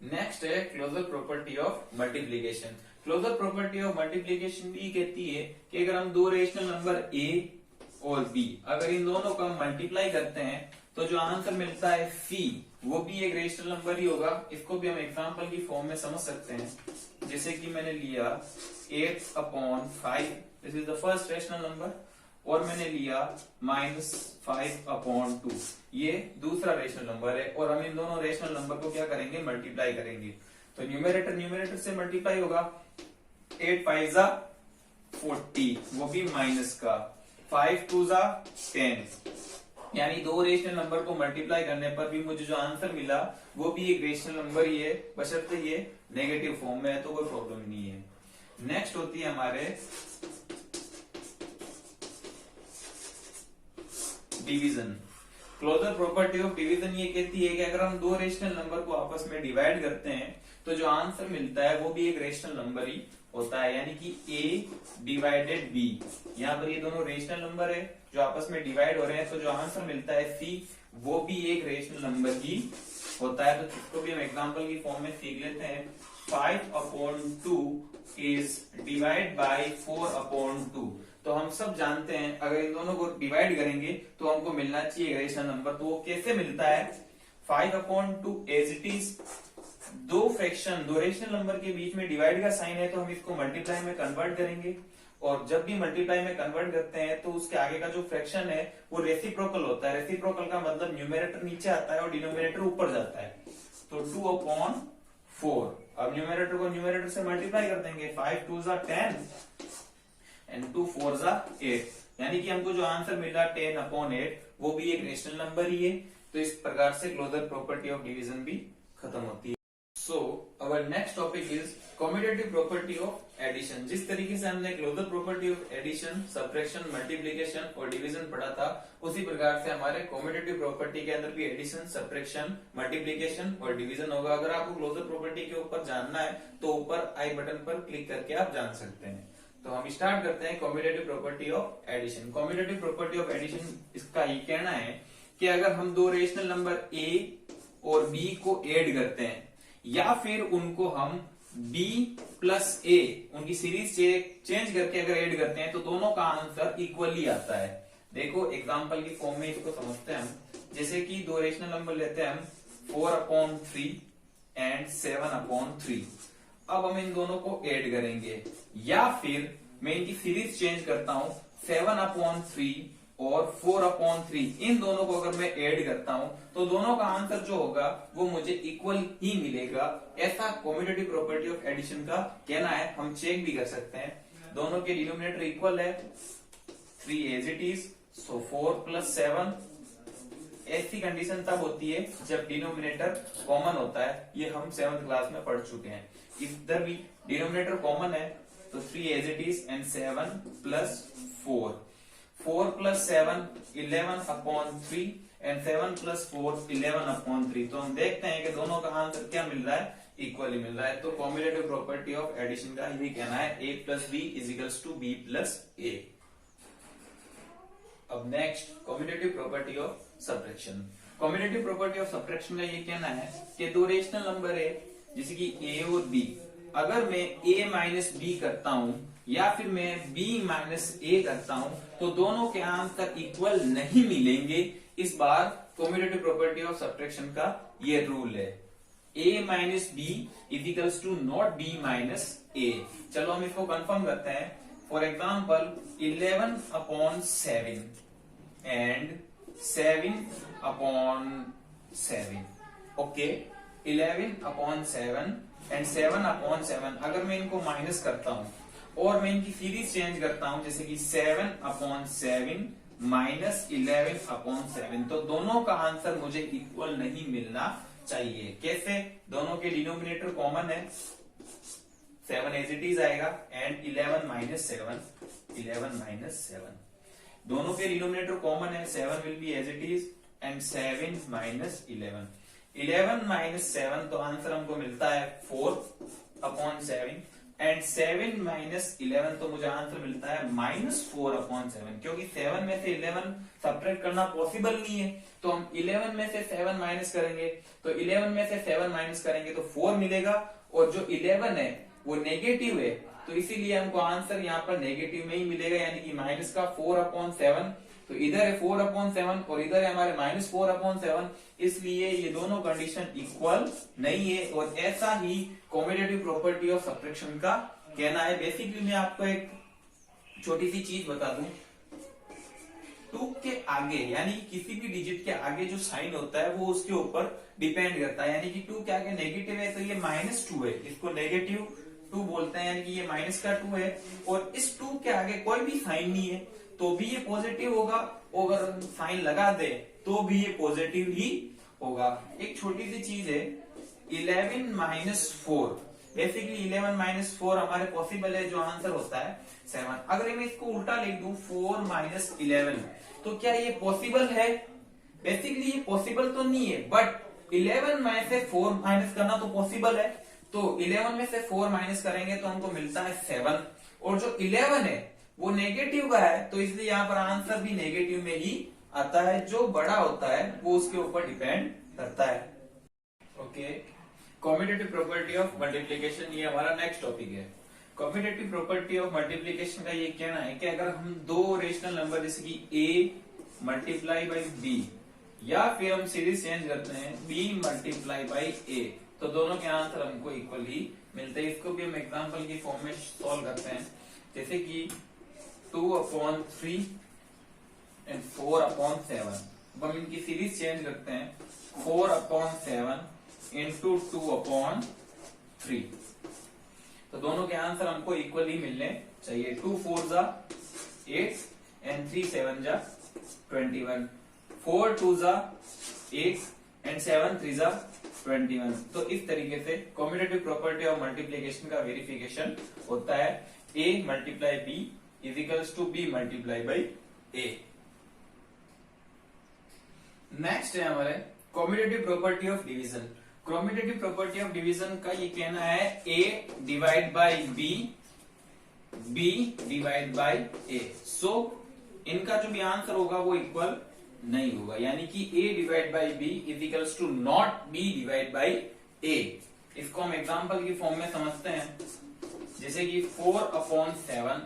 Next है closure property of multiplication. Closure property of multiplication भी कहती है कि अगर हम दो रेशनल नंबर a और b अगर इन दोनों का मल्टीप्लाई करते हैं तो जो आंसर मिलता है फी वो भी एक रेशनल नंबर ही होगा। इसको भी हम एग्जांपल की फॉर्म में समझ सकते हैं। जैसे कि मैंने लिया 8/5, this is the first rational number, और मैंने लिया -5/2, ये दूसरा रेशनल नंबर है। और हम इन दोनों रेशनल नंबर को क्या करेंगे, मल्टीप्लाई करेंगे। तो न्यूमरेटर से मल्टीप्लाई होगा, 8 5 40, वो भी माइनस का, 5 2 10, यानी दो रेशनल नंबर को मल्टीप्लाई करने पर भी मुझे जो आंसर मिला वो भी एक रेशनल नंबर ही है, बशर्ते ये नेगेटिव फॉर्म में है तो कोई प्रॉब्लम नहीं है। नेक्स्ट होती है हमारे division. Closure property of division ये कहती है कि अगर हम दो रेशनल नंबर को आपस में डिवाइड करते हैं तो जो आंसर मिलता है वो भी एक रेशनल नंबर ही होता है, यानी कि a डिवाइडेड b। यहाँ पर ये दोनों रेशनल नंबर है जो आपस में डिवाइड हो रहे हैं, तो जो आंसर मिलता है c वो भी एक रेशनल नंबर ही होता है। तो इसको भी हम एग्जांपल की फॉर्म में सीख लेते हैं। 5/2 इज डिवाइड बाय 4/2। तो हम सब जानते हैं अगर इन दोनों को डिवाइड करेंगे तो हमको मिलना चाहिए एक रेशनल नंबर। तो वो कैसे मिलता है, 5/2 एज इट इज, दो फ्रैक्शन दो रेशनल नंबर के बीच में डिवाइड का साइन है तो हम इसको मल्टीप्लाई में कन्वर्ट करेंगे। और जब भी मल्टीप्लाई में कन्वर्ट करते हैं तो उसके आगे का जो फ्रैक्शन है वो रेसिप्रोकल होता है। रेसिप्रोकल का मतलब न्यूमरेटर नीचे आता है और डिनोमिनेटर ऊपर जाता है। तो 2/4, अब न्यूमरेटर को न्यूमरेटर से मल्टीप्लाई कर देंगे, 5 2 10 एंड 2 4 8, यानी कि हमको जो आंसर मिला 10/8 वो भी एक रेशनल नंबर ही है। तो इस प्रकार से क्लोजर प्रॉपर्टी ऑफ डिवीजन भी खत्म होती है। So our next topic is commutative property of addition. जिस तरीके से हमने closure property of addition, subtraction, multiplication और डिवीजन पढ़ा था, उसी प्रकार से हमारे कम्यूटेटिव प्रॉपर्टी के अंदर भी एडिशन, सब्ट्रैक्शन, मल्टीप्लिकेशन और डिवीजन होगा। अगर आपको क्लोजर प्रॉपर्टी के ऊपर जानना है तो ऊपर आई बटन पर क्लिक करके आप जान सकते हैं। तो हम स्टार्ट करते हैं commutative property of addition. Commutative property of addition इसका ये कहना है कि अगर हम दो रेशनल नंबर a और b को ऐड करते हैं या फिर उनको हम b प्लस a उनकी सीरीज चेंज करके अगर ऐड करते हैं तो दोनों का आंसर इक्वली आता है। देखो एग्जांपल की फॉर्म में इसको समझते हैं हम। जैसे कि दो रेशनल नंबर लेते हैं हम, 4/3 एंड 7/3। अब हम इन दोनों को ऐड करेंगे या फिर मैं इनकी सीरीज चेंज करता हूं, 7/3 और 4/3, इन दोनों को अगर मैं ऐड करता हूं तो दोनों का आंसर जो होगा वो मुझे इक्वल ही मिलेगा। ऐसा कम्यूटेटिव प्रॉपर्टी ऑफ एडिशन का कहना है। हम चेक भी कर सकते हैं, दोनों के डिनोमिनेटर इक्वल है, 3 एज इट इज, सो 4 + 7। ऐसी कंडीशन तब होती है जब डिनोमिनेटर कॉमन होता है, ये हम 7th क्लास में पढ़ चुके हैं। इधर भी डिनोमिनेटर कॉमन है तो 3 as it is and 7 + 4, 4 + 7 11/3 and 7 + 4 11/3। तो हम देखते हैं कि दोनों का आंसर क्या मिल रहा है, इक्वली मिल रहा है। तो कम्यूटेटिव प्रॉपर्टी ऑफ एडिशन का यही कहना है, a + b = b + a। अब next commutative property of subtraction. Commutative property of subtraction का ये कहना है कि दो रेशनल नंबर है जैसे कि a और b, अगर मैं a - b करता हूं या फिर मैं b - a करता हूं तो दोनों के आंसर इक्वल नहीं मिलेंगे। इस बार कम्यूटेटिव प्रॉपर्टी ऑफ सब्ट्रैक्शन का ये रूल है, a - b = not b - a। चलो हम इसको कंफर्म करते हैं। For example 11/7 and 7/7, okay, 11/7 and 7/7 अगर मैं इनको माइनस करता हूं और मैं इनकी सीरीज चेंज करता हूं, जैसे कि 7/7 - 11/7, तो दोनों का आंसर मुझे इक्वल नहीं मिलना चाहिए। कैसे, दोनों के डिनोमिनेटर कॉमन है, 7 एज इट इज आएगा एंड 11 - 7, 11 - 7, दोनों के डिनोमिनेटर कॉमन है, 7 will be as it is and 7 - 11 - 7, तो आंसर हमको मिलता है 4/7। एंड 7 माइनस 11, तो मुझे आंसर मिलता है -4/7, क्योंकि 7 में से 11 सब्ट्रैक्ट करना पॉसिबल नहीं है, तो हम 11 में से 7 माइनस करेंगे, तो 11 में से 7 माइनस करेंगे तो 4 मिलेगा, और जो 11 है वो नेगेटिव है, तो इसीलिए हमको आंसर यहाँ पर नेगेटिव में ही मिलेगा, यानी कि माइनस का 4/7, तो इधर है 4/7 और इधर है हमारे -4/7, इसलिए ये दोनों कंडीशन इक्वल नहीं है, और ऐसा ही कॉम्यूटेटिव प्रॉपर्टी ऑफ सब्ट्रैक्शन का कहना है। बेसिकली मैं आपको एक छोटी सी चीज बता दूं, 2 के आगे यानी किसी भी डिजिट के आगे जो साइन होता है वो उसके ऊपर डिपेंड करता है, यानी कि 2 के आगे नेगेटिव है तो ये -2 है, इसको नेगेटिव 2 बोलते हैं, यानी कि ये माइनस का 2 है, और इस 2 के आगे कोई भी साइन नहीं है तो भी ये पॉजिटिव होगा, अगर साइन लगा दे तो भी ये पॉजिटिव ही होगा। एक छोटी सी चीज है 11 - 4, बेसिकली 11 - 4 हमारे पॉसिबल है, जो आंसर होता है 7। अगर मैं इसको उल्टा लिख दूं 4 - 11, तो क्या ये पॉसिबल है? बेसिकली ये पॉसिबल तो नहीं है, बट 11 में से 4 माइनस करना तो पॉसिबल है, तो 11 में से 4 माइनस करेंगे तो हमको मिलता है 7, और जो 11 है वो नेगेटिव का है, तो इसलिए यहाँ पर आंसर भी नेगेटिव में ही आता है, जो बड़ा होता है वो उसके ऊपर डिपेंड करता है। Okay, commutative property of multiplication, ये हमारा नेक्स्ट टॉपिक है। कॉम्यूटेटिव प्रॉपर्टी ऑफ मल्टीप्लीकेशन का ये कहना है कि अगर हम दो रेशनल नंबर जैसे कि a मल्टीप्लाई बाई b, या फिर हम सीरीज चेंज करते हैं b मल्टीप्लाई बाई a, तो दोनों के आंसर हमको इक्वली मिलते हैं। इसको भी हम एग्जांपल की फॉर्म में सॉल्व करते हैं, जैसे कि 2/3 एंड 4/7। अब हम इनकी सीरीज चेंज करते हैं, 4/7 इंटू 2/3, तो दोनों के आंसर हमको इक्वली मिलने चाहिए। 2 4 जा 8 एंड 3 7 जा 21, 4 2 जा 8 एंड 7 3 जा 21। तो इस तरीके से कॉम्यूटेटिव प्रॉपर्टी ऑफ मल्टीप्लीकेशन का वेरिफिकेशन होता है, a multiply b is equals to b multiply by a। Next है हमारे commutative property of division. Commutative property of division का ये कहना है a divide by b, b divide by a। So इनका जो भी आंसर होगा वो इक्वल नहीं होगा, यानी कि a divide by b is equals to not b divide by a। इसको हम एग्जांपल की फॉर्म में समझते हैं, जैसे कि 4/7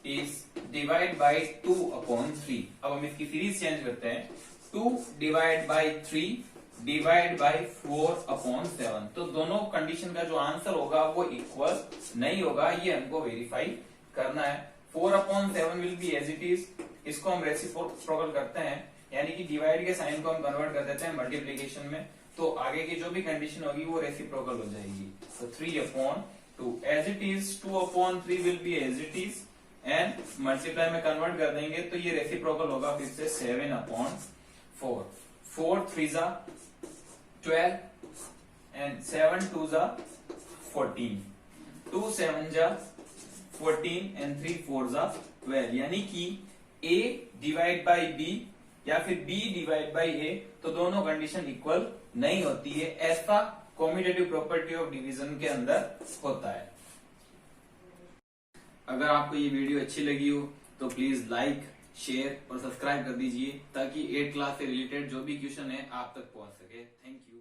इज डिवाइड बाई 2/3। अब हम इसकी सीरीज चेंज करते हैं, 2 डिवाइड बाई 3 डिवाइड बाई 4/7, तो दोनों कंडीशन का जो आंसर होगा वो इक्वल नहीं होगा, ये हमको वेरीफाई करना है। 4/7 will be as it is, इसको हम रेसिप्रोकल करते हैं, यानी कि डिवाइड के साइन को हम कन्वर्ट कर देते हैं मल्टीप्लीकेशन में, तो आगे की जो भी कंडीशन होगी वो रेसिप्रोकल हो जाएगी। तो 3/2 as it is, 2/3 will be as it is, and multiply में कन्वर्ट कर देंगे तो ये रेसिप्रोकल होगा फिर से 7/4। 4 3 जा 12 एंड 7 2 जा 14, 2 7 जा 14 एंड 3 4 जा 12, यानी कि a डिवाइड बाई b या फिर b डिवाइड बाई a, तो दोनों कंडीशन इक्वल नहीं होती है, ऐसा कॉम्यूटेटिव प्रॉपर्टी ऑफ डिवीजन के अंदर होता है। अगर आपको ये वीडियो अच्छी लगी हो तो प्लीज लाइक, शेयर और सब्सक्राइब कर दीजिए, ताकि 8th क्लास से रिलेटेड जो भी क्वेश्चन है आप तक पहुंच सके। Thank you.